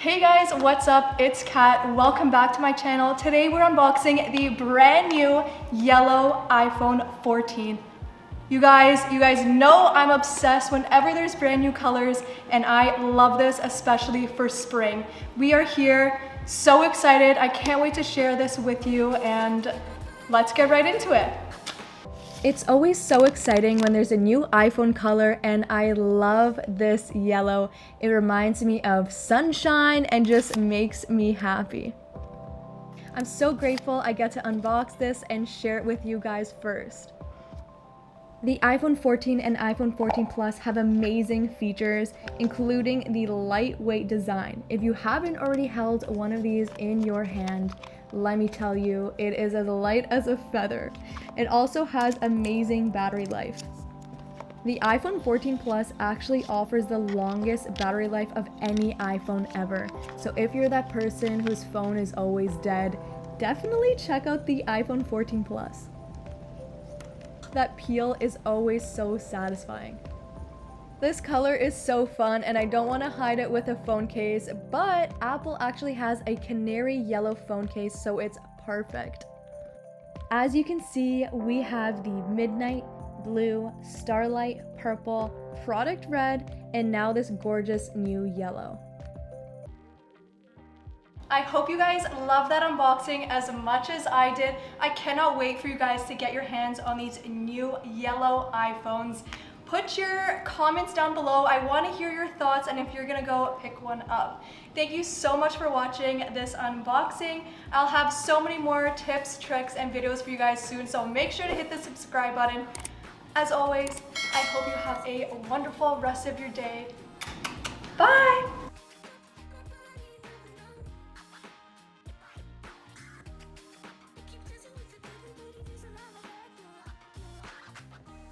Hey guys, what's up? It's Kat. Welcome back to my channel. Today we're unboxing the brand new yellow iPhone 14. You guys know I'm obsessed whenever there's brand new colors, and I love this, especially for spring. We are here, so excited. I can't wait to share this with you, and let's get right into it. It's always so exciting when there's a new iPhone color, and I love this yellow. It reminds me of sunshine and just makes me happy. I'm so grateful I get to unbox this and share it with you guys first. The iPhone 14 and iPhone 14 Plus have amazing features, including the lightweight design. If you haven't already held one of these in your hand, let me tell you, it is as light as a feather. It also has amazing battery life. The iPhone 14 Plus actually offers the longest battery life of any iPhone ever. So if you're that person whose phone is always dead, definitely check out the iPhone 14 Plus. That peel is always so satisfying. This color is so fun, and I don't want to hide it with a phone case, but Apple actually has a canary yellow phone case, so it's perfect. As you can see, we have the midnight blue, starlight purple, product red, and now this gorgeous new yellow. I hope you guys love that unboxing as much as I did. I cannot wait for you guys to get your hands on these new yellow iPhones. Put your comments down below. I want to hear your thoughts and if you're gonna go pick one up. Thank you so much for watching this unboxing. I'll have so many more tips, tricks, and videos for you guys soon, so make sure to hit the subscribe button. As always, I hope you have a wonderful rest of your day. Bye!